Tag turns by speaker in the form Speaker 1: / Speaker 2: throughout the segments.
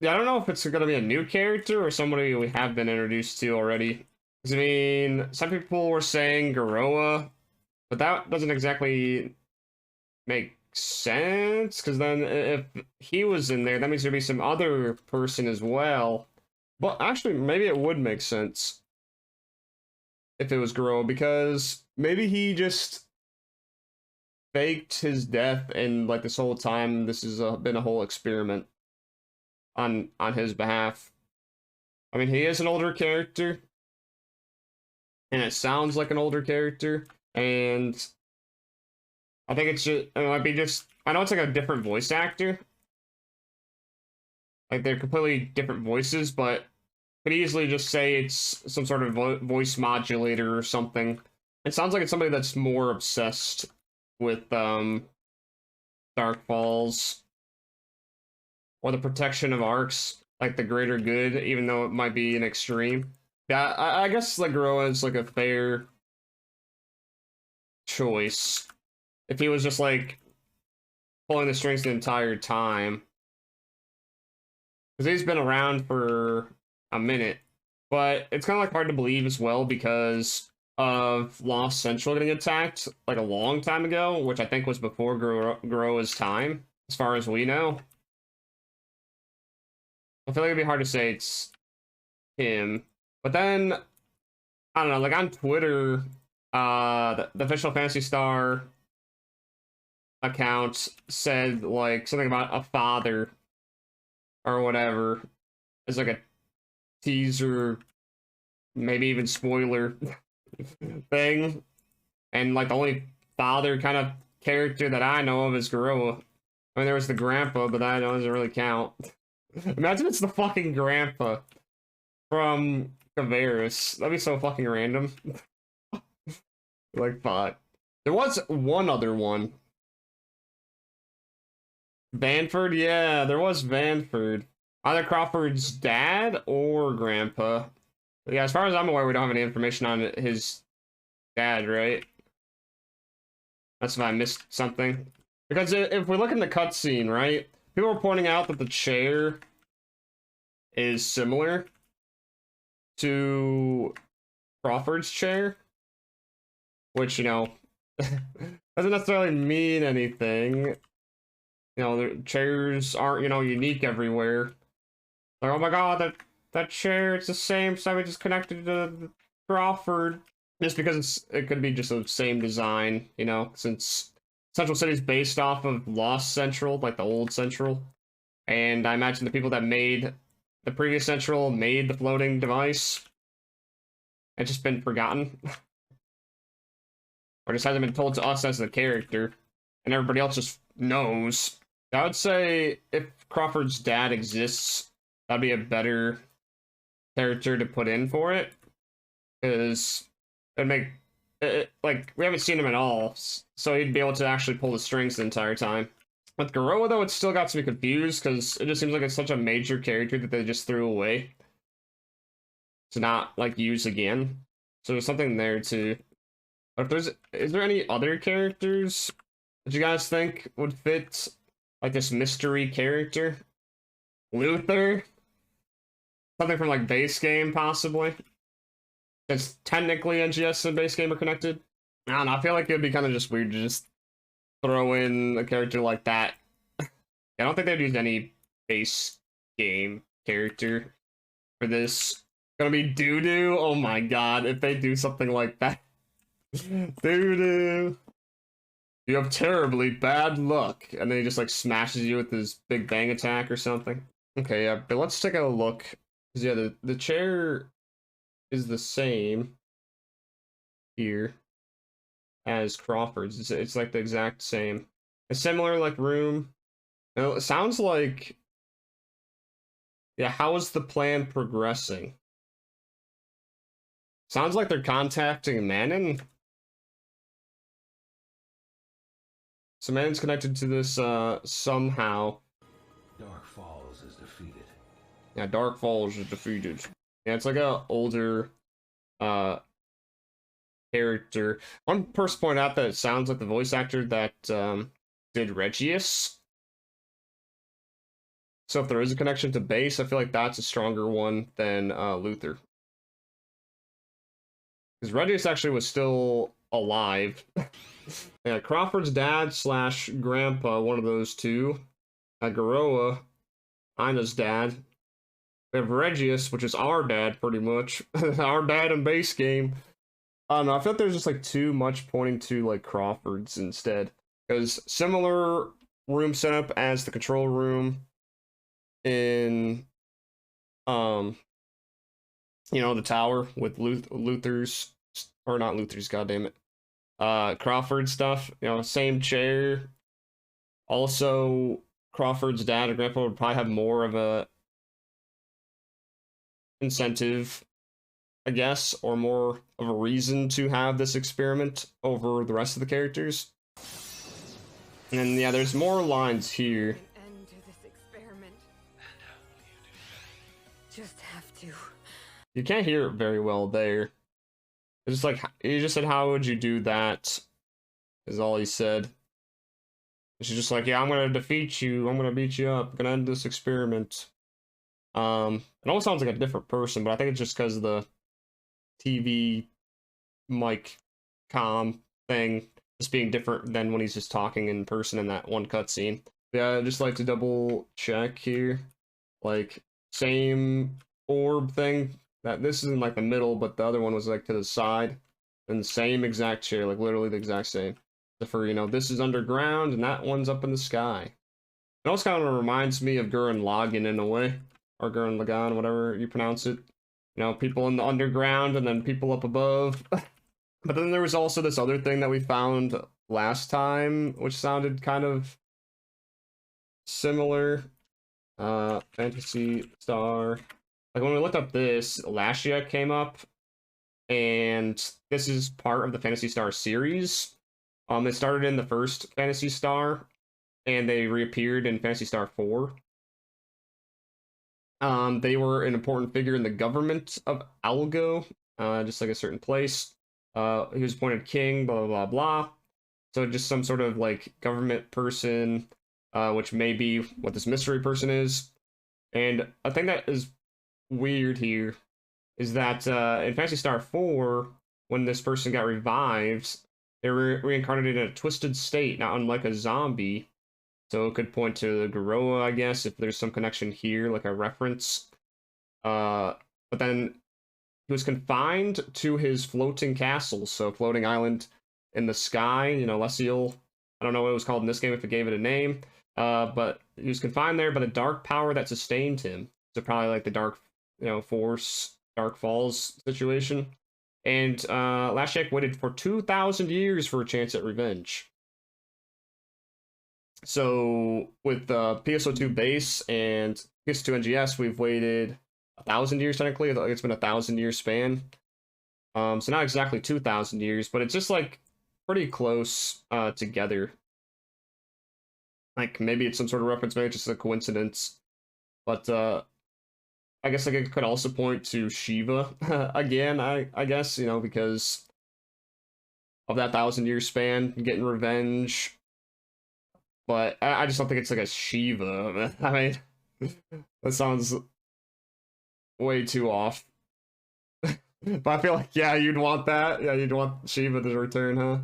Speaker 1: Yeah, I don't know if it's gonna be a new character or somebody we have been introduced to already. 'Cause, I mean, some people were saying Garoa, but that doesn't exactly make sense. Because then if he was in there, that means there'd be some other person as well. But actually, maybe it would make sense if it was Garoa, because maybe he just faked his death, and like this whole time, this has been a whole experiment on his behalf. I mean, he is an older character, and it sounds like an older character, and I think it might be just, I know it's like a different voice actor, like they're completely different voices, but could easily just say it's some sort of voice modulator or something. It sounds like it's somebody that's more obsessed with Dark Falls or the protection of arcs, like the greater good, even though it might be an extreme. Yeah, I guess like Garoa is like a fair choice. If he was just like pulling the strings the entire time, because he's been around for a minute, but it's kind of like hard to believe as well because of Lost Central getting attacked like a long time ago, which I think was before Garoa's time, as far as we know. I feel like it'd be hard to say it's him, but then I don't know, like on Twitter, the official Phantasy Star account said like something about a father or whatever as like a teaser, maybe even spoiler thing, and like the only father kind of character that I know of is Garoa. I mean, there was the grandpa, but that doesn't really count. Imagine it's the fucking grandpa from Caveris. That'd be so fucking random. Like, fuck. There was one other one. Vanford? Yeah, there was Vanford. Either Crawford's dad or grandpa. But yeah, as far as I'm aware, we don't have any information on his dad, right? That's if I missed something. Because if we look in the cutscene, right? People are pointing out that the chair is similar to Crawford's chair, which, you know, doesn't necessarily mean anything. You know, the chairs aren't, you know, unique everywhere. Like, oh my god, that chair, it's the same, so we just connected to Crawford. Just because it could be just the same design, you know, since Central City's based off of Lost Central, like the old Central. And I imagine the people that made the previous Central made the floating device. It's just been forgotten. Or just hasn't been told to us as the character. And everybody else just knows. I would say if Crawford's dad exists, that'd be a better character to put in for it. Because it'd make like, we haven't seen him at all, so he'd be able to actually pull the strings the entire time. With Garoa, though, it's still got me confused, because it just seems like it's such a major character that they just threw away to not, like, use again. So there's something there, too. But if is there any other characters that you guys think would fit, like, this mystery character? Luther? Something from, like, base game, possibly? It's technically NGS and base game are connected. I don't know, I feel like it'd be kind of just weird to just throw in a character like that. I don't think they'd use any base game character for this. It's gonna be Doo-Doo? Oh my god, if they do something like that. Doo-Doo! You have terribly bad luck. And then he just like smashes you with his big bang attack or something. Okay, yeah, but let's take a look. Cause yeah, the chair is the same here as Crawford's. It's like the exact same. A similar like room. Now, it sounds like, yeah, how is the plan progressing? Sounds like they're contacting Manon. So Manon's connected to this somehow.
Speaker 2: Dark Falls is defeated.
Speaker 1: Yeah, Dark Falls is defeated. Yeah, it's like a older character. One person pointed out that it sounds like the voice actor that did Regius. So if there is a connection to base, I feel like that's a stronger one than Luther. Because Regius actually was still alive. Yeah, Crawford's dad slash grandpa, one of those two. Garoa, Ina's dad. We have Regius, which is our dad, pretty much. Our dad in base game. I don't know, I feel like there's just like too much pointing to like Crawford's instead. Because similar room setup as the control room in the tower with Luther's, or not Luther's, goddammit. Crawford stuff, same chair. Also, Crawford's dad or grandpa would probably have more of a incentive, I guess, or more of a reason to have this experiment over the rest of the characters. And yeah, there's more lines here.
Speaker 3: An end to this experiment.
Speaker 2: And how will you do that?
Speaker 3: Just have to.
Speaker 1: You can't hear it very well there. It's just like, he just said, how would you do that? Is all he said. She's just like, yeah, I'm gonna defeat you. I'm gonna beat you up. I'm gonna end this experiment. It almost sounds like a different person, but I think it's just because of the TV mic comm thing just being different than when he's just talking in person in that one cutscene. Yeah, I just like to double check here. Like, same orb thing. That this is in like the middle, but the other one was like to the side. And the same exact chair, like literally the exact same. Except for, this is underground and that one's up in the sky. It also kind of reminds me of Gurren Lagann in a way. Or Gurren Lagann, whatever you pronounce it. People in the underground and then people up above. But then there was also this other thing that we found last time, which sounded kind of similar. Phantasy Star. Like when we looked up this, Leciel came up, and this is part of the Phantasy Star series. It started in the first Phantasy Star, and they reappeared in Phantasy Star 4. They were an important figure in the government of Algo, just like a certain place. He was appointed king, blah, blah, blah, blah. So just some sort of, like, government person, which may be what this mystery person is. And a thing that is weird here is that in Phantasy Star 4, when this person got revived, they were reincarnated in a twisted state, not unlike a zombie. So it could point to the Garoa, I guess, if there's some connection here, like a reference. But then he was confined to his floating castle, so floating island in the sky, Leciel. I don't know what it was called in this game if it gave it a name. But he was confined there by the dark power that sustained him. So probably like the dark, force, Dark Falls situation. And Leciel waited for 2,000 years for a chance at revenge. So with PSO2 base and PS2 NGS, we've waited 1,000 years technically. It's been a 1,000-year span. So not exactly 2,000 years, but it's just like pretty close together. Like maybe it's some sort of reference, maybe it's just a coincidence. But I guess like it could also point to Shiva again, I guess, because of that 1,000-year span, getting revenge. But I just don't think it's like a Shiva. I mean, that sounds way too off. But I feel like, yeah, you'd want that. Yeah, you'd want Shiva to return, huh?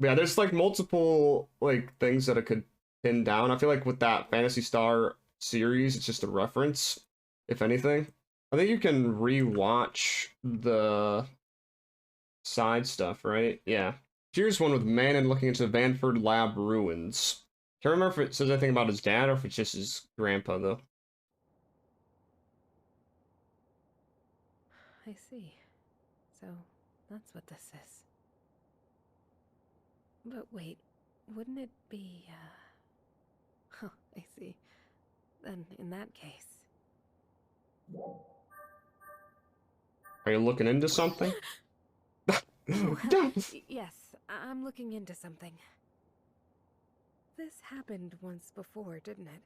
Speaker 1: But yeah, there's like multiple like things that it could pin down. I feel like with that Phantasy Star series, it's just a reference, if anything. I think you can rewatch the side stuff, right? Yeah. Here's one with Manon looking into Vanford lab ruins. Can't remember if it says anything about his dad or if it's just his grandpa, though.
Speaker 3: I see. So, that's what this is. But wait, wouldn't it be, Huh, I see. Then, in that case...
Speaker 1: Are you looking into something?
Speaker 3: Yes, I'm looking into something. This happened once before, didn't it?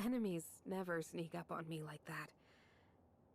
Speaker 3: Enemies never sneak up on me like that.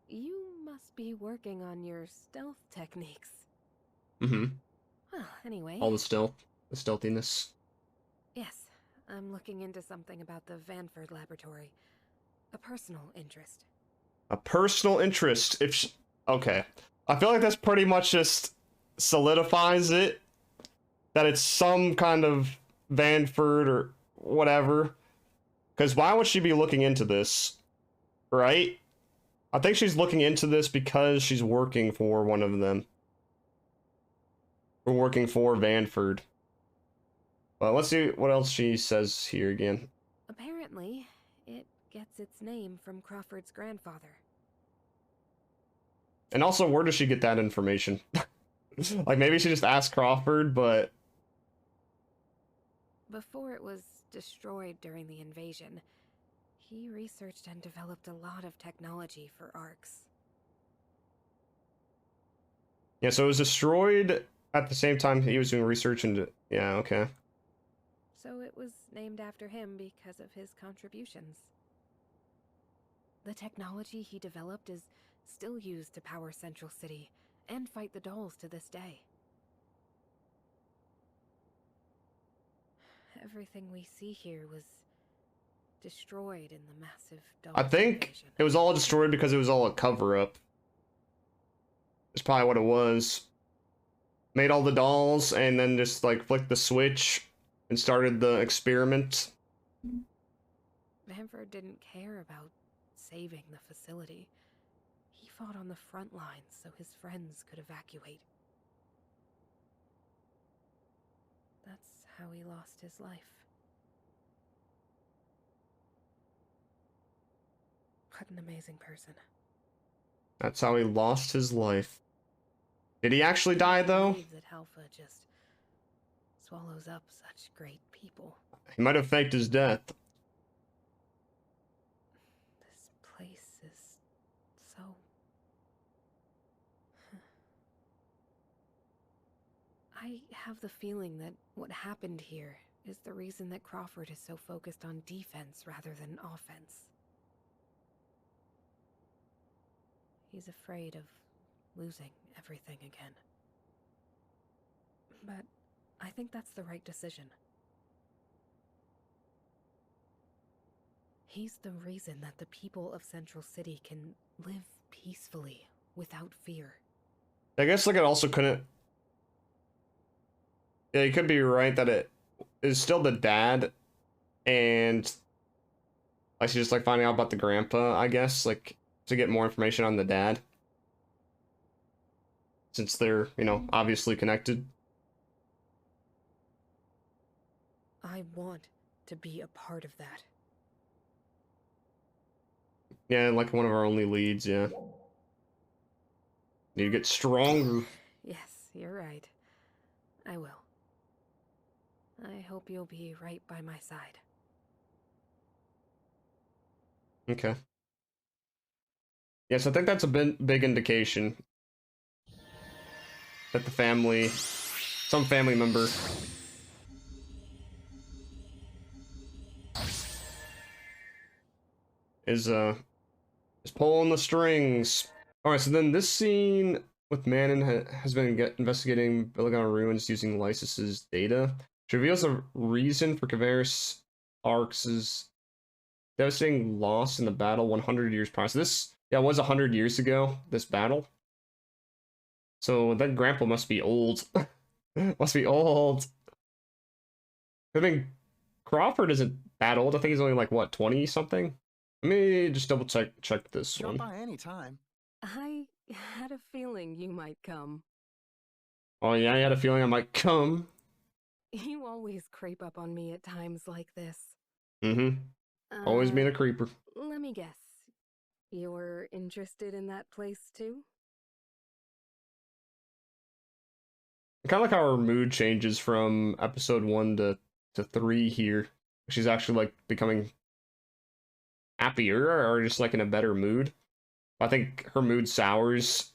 Speaker 3: You must be working on your stealth techniques.
Speaker 1: Mm-hmm.
Speaker 3: Well, anyway...
Speaker 1: All the stealth. The stealthiness.
Speaker 3: Yes, I'm looking into something about the Vanford laboratory. A personal interest.
Speaker 1: A personal interest. If she... Okay. I feel like that's pretty much just solidifies it. That it's some kind of Vanford or whatever. Because why would she be looking into this? Right? I think she's looking into this because she's working for one of them. Or working for Vanford. Well, let's see what else she says here again.
Speaker 3: Apparently, it gets its name from Crawford's grandfather.
Speaker 1: And also, where does she get that information? Like, maybe she just asked Crawford, but...
Speaker 3: Before it was destroyed during the invasion, he researched and developed a lot of technology for ARCs.
Speaker 1: Yeah, so it was destroyed at the same time he was doing research into... Yeah, okay.
Speaker 3: So it was named after him because of his contributions. The technology he developed is still used to power Central City and fight the dolls to this day. Everything we see here was destroyed in the massive doll
Speaker 1: I think
Speaker 3: invasion.
Speaker 1: it was all destroyed because it was all a cover-up. That's probably what it was. Made all the dolls and then just, like, flicked the switch and started the experiment.
Speaker 3: Vanford didn't care about saving the facility. He fought on the front lines so his friends could evacuate. That's how he lost his life. What an amazing person.
Speaker 1: That's how he lost his life. Did he actually die, though?
Speaker 3: I believe that Alpha just swallows up such great people.
Speaker 1: He might have faked his death.
Speaker 3: This place is so... I have the feeling that what happened here is the reason that Crawford is so focused on defense rather than offense. He's afraid of losing everything again. But I think that's the right decision. He's the reason that the people of Central City can live peacefully without fear.
Speaker 1: I guess, like, it also couldn't... Yeah, you could be right that it is still the dad, and... Like, she's just, like, finding out about the grandpa, I guess, like, to get more information on the dad. Since they're, you know, obviously connected.
Speaker 3: I want to be a part of that.
Speaker 1: Yeah, like one of our only leads, yeah. Need to get stronger.
Speaker 3: Yes, you're right. I will. I hope you'll be right by my side.
Speaker 1: Okay. Yes, I think that's a big indication that the family, some family member, is pulling the strings. All right, so then this scene with Manon has been investigating Belagona ruins using Lysis's data. She reveals a reason for Caveris Arx's devastating loss in the battle 100 years prior. So this, yeah, was 100 years ago, this battle. So that grandpa must be old. Must be old. I mean, Crawford isn't that old. I think he's only like, what, 20 something? Let me just double check this
Speaker 4: Drop
Speaker 1: one.
Speaker 4: by any time.
Speaker 3: I had a feeling you might come.
Speaker 1: Oh yeah, I had a feeling I might come.
Speaker 3: You always creep up on me at times like this.
Speaker 1: Mm-hmm. Always being a creeper.
Speaker 3: Let me guess. You're interested in that place too?
Speaker 1: Kind of like how her mood changes from episode 1 to 3 here. She's actually like becoming happier or just like in a better mood. I think her mood sours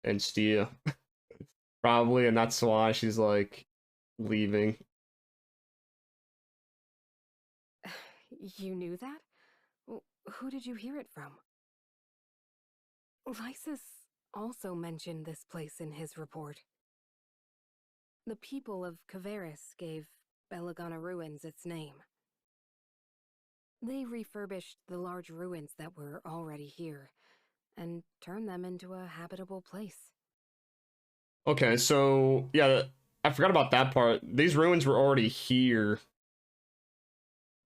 Speaker 1: and Stia probably, and that's why she's like leaving.
Speaker 3: You knew that? Who did you hear it from? Lysis also mentioned this place in his report. The people of Caveris gave Belagona Ruins its name. They refurbished the large ruins that were already here and turned them into a habitable place.
Speaker 1: Okay, so yeah, I forgot about that part. These ruins were already here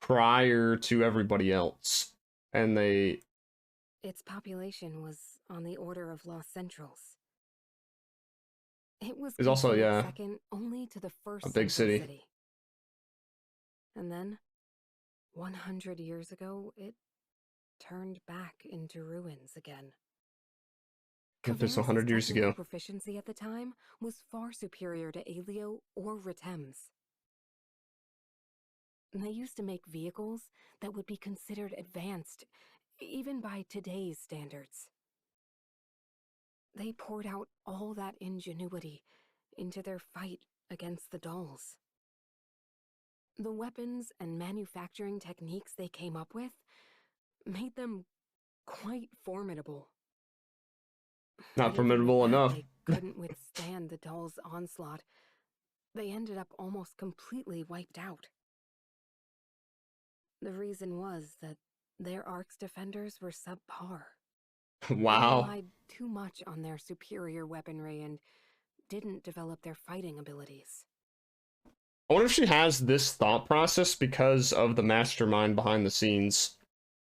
Speaker 1: prior to everybody else, and they
Speaker 3: Its population was on the order of Los Centrals. It was
Speaker 1: is also,
Speaker 3: considered
Speaker 1: yeah,
Speaker 3: second only to the
Speaker 1: a
Speaker 3: first
Speaker 1: big
Speaker 3: central
Speaker 1: city.
Speaker 3: city. And then, 100 years ago, it turned back into ruins again.
Speaker 1: If it's
Speaker 3: Kavaris'
Speaker 1: 100 years
Speaker 3: technical
Speaker 1: ago.
Speaker 3: proficiency at the time was far superior to Alio or Retem's. They used to make vehicles that would be considered advanced, even by today's standards. They poured out all that ingenuity into their fight against the dolls. The weapons and manufacturing techniques they came up with made them quite formidable.
Speaker 1: Not
Speaker 3: But even with
Speaker 1: formidable
Speaker 3: that,
Speaker 1: enough.
Speaker 3: they couldn't withstand the dolls' onslaught. They ended up almost completely wiped out. The reason was that their Ark's defenders were subpar. They
Speaker 1: Wow.
Speaker 3: relied too much on their superior weaponry and didn't develop their fighting abilities.
Speaker 1: I wonder if she has this thought process because of the mastermind behind the scenes.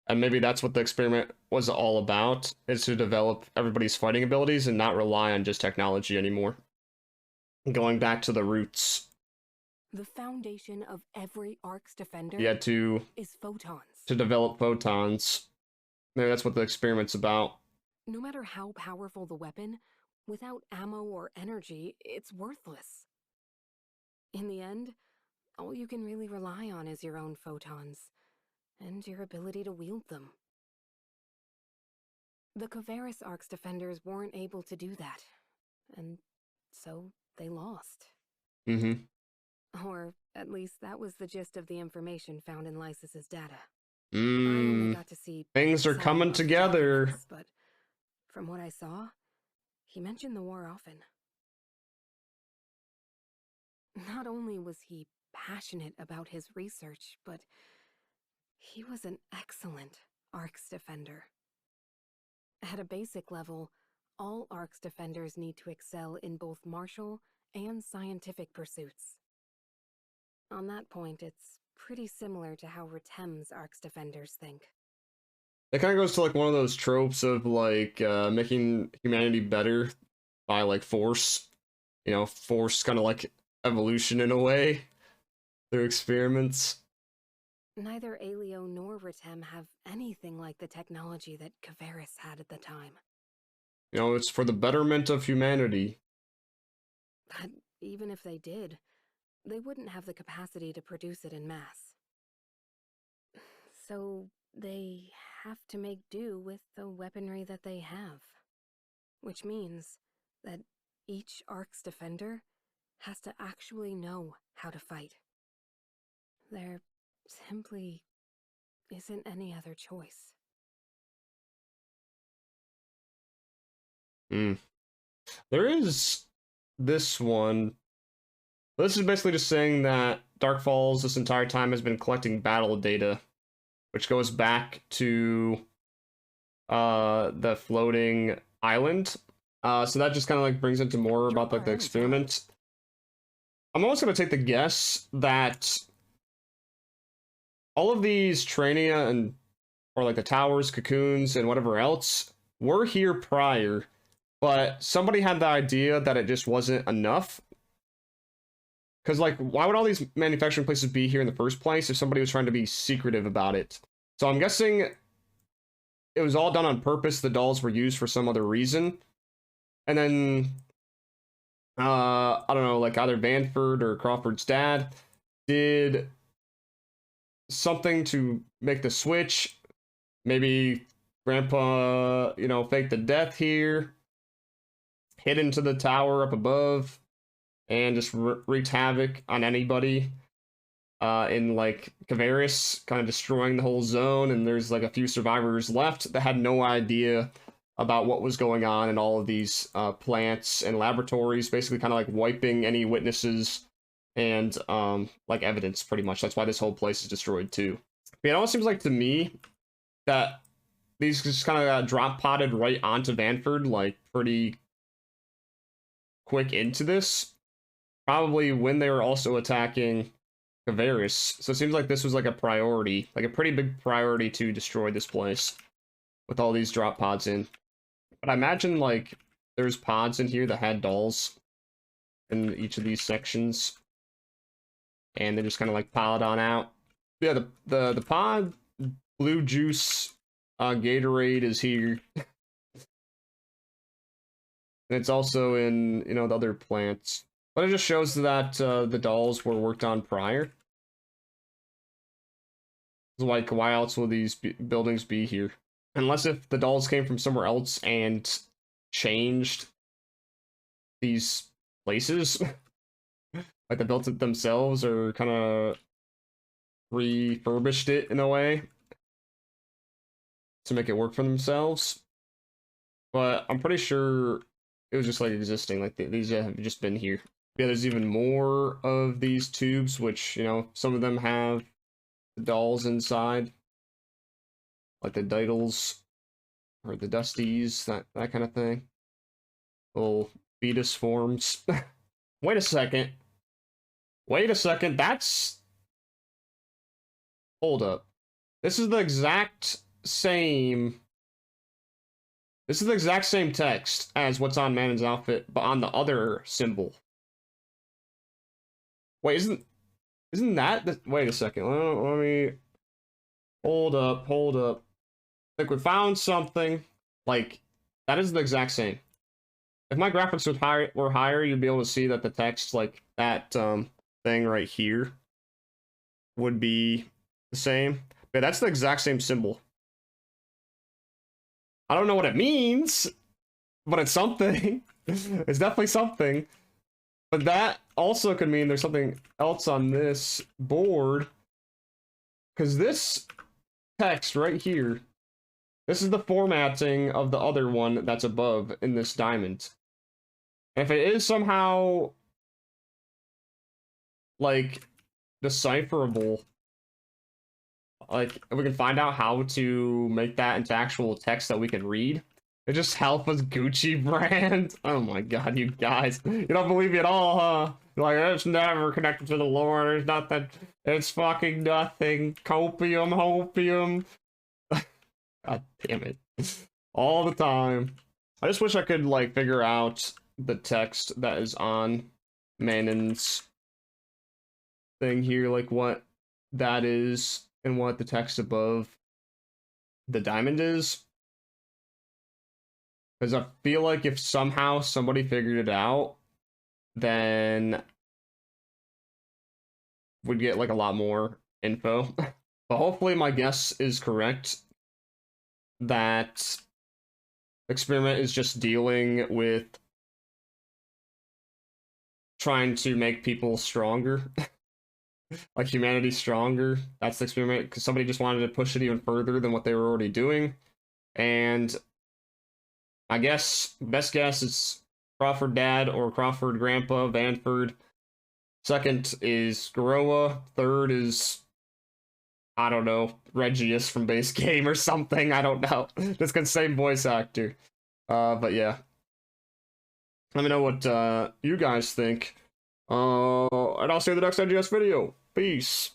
Speaker 1: And maybe that's what the experiment was all about, is to develop everybody's fighting abilities and not rely on just technology anymore. Going back to the roots.
Speaker 3: The foundation of every Ark's defender
Speaker 1: You had
Speaker 3: is photons.
Speaker 1: to develop photons. Maybe that's what the experiment's about.
Speaker 3: No matter how powerful the weapon, without ammo or energy, it's worthless. In the end, all you can really rely on is your own photons, and your ability to wield them. The Kavaris Ark's defenders weren't able to do that, and so they lost.
Speaker 1: Mm-hmm.
Speaker 3: Or at least that was the gist of the information found in Lysis's data. I only got to see
Speaker 1: Things are
Speaker 3: some
Speaker 1: coming
Speaker 3: of the
Speaker 1: together.
Speaker 3: documents, but from what I saw, he mentioned the war often. Not only was he passionate about his research, but he was an excellent Ark's defender. At a basic level, all Ark's defenders need to excel in both martial and scientific pursuits. On that point, it's pretty similar to how Retem's Ark's defenders think.
Speaker 1: It kind of goes to like one of those tropes of like making humanity better by like force. You know, force kind of like evolution in a way through experiments.
Speaker 3: Neither Alio nor Retem have anything like the technology that Kavaris had at the time.
Speaker 1: You know, it's for the betterment of humanity.
Speaker 3: But even if they did, they wouldn't have the capacity to produce it in mass. So they have to make do with the weaponry that they have. Which means that each Ark's defender has to actually know how to fight. There simply isn't any other choice.
Speaker 1: There is this one. This is basically just saying that Dark Falls this entire time has been collecting battle data, which goes back to the floating island. So that just kind of like brings into more about like the experiment. I'm almost gonna take the guess that all of these Trania and or like the towers, cocoons, and whatever else were here prior, but somebody had the idea that it just wasn't enough. Because, like, why would all these manufacturing places be here in the first place if somebody was trying to be secretive about it? So I'm guessing it was all done on purpose. The dolls were used for some other reason. And then, I don't know, like either Vanford or Crawford's dad did something to make the switch. Maybe Grandpa, you know, faked the death here, hid into the tower up above, and just wreaked havoc on anybody in like Kavaris, kind of destroying the whole zone. And there's like a few survivors left that had no idea about what was going on in all of these plants and laboratories, basically kind of like wiping any witnesses and like evidence pretty much. That's why this whole place is destroyed too. It almost seems like to me that these just kind of got drop potted right onto Vanford, like pretty quick into this. Probably when they were also attacking Kavaris. So it seems like this was like a priority, like a pretty big priority to destroy this place with all these drop pods in. But I imagine like there's pods in here that had dolls in each of these sections. And they just kind of like piled on out. Yeah, the pod blue juice Gatorade is here. It's also in, you know, the other plants. But it just shows that the dolls were worked on prior. Like, why else will these buildings be here? Unless if the dolls came from somewhere else and changed these places. Like they built it themselves or kind of refurbished it in a way to make it work for themselves. But I'm pretty sure it was just like existing, like these have just been here. Yeah, there's even more of these tubes, which, you know, some of them have the dolls inside, like the Didles or the Dusties, that kind of thing. Little fetus forms. Wait a second. Wait a second, that's... Hold up. This is the exact same... This is the exact same text as what's on Manon's outfit, but on the other symbol. Wait, isn't that the... Wait a second, let me... Hold up. I think we found something. Like, that is the exact same. If my graphics were higher, you'd be able to see that the text, like, that, thing right here would be the same. But that's the exact same symbol. I don't know what it means, but it's something. It's definitely something. But that also could mean there's something else on this board. Because this text right here, this is the formatting of the other one that's above in this diamond. If it is somehow like decipherable, like if we can find out how to make that into actual text that we can read, it just help us Gucci brand. Oh my god, you guys, you don't believe me at all, huh? You're like, it's never connected to the lore, there's nothing, it's fucking nothing, hopium. God damn it, all the time. I just wish I could like figure out the text that is on Manon's thing here, like what that is and what the text above the diamond is. Because I feel like if somehow somebody figured it out, then we'd get like a lot more info. But hopefully my guess is correct that experiment is just dealing with trying to make people stronger. Like humanity stronger. That's the experiment, because somebody just wanted to push it even further than what they were already doing. And I guess best guess is Crawford dad or Crawford grandpa, Vanford. Second is Garoa. Third is, I don't know, Regius from base game or something. I don't know. Just cause same voice actor. But yeah. Let me know what you guys think. And I'll see you in the next NGS video. Peace.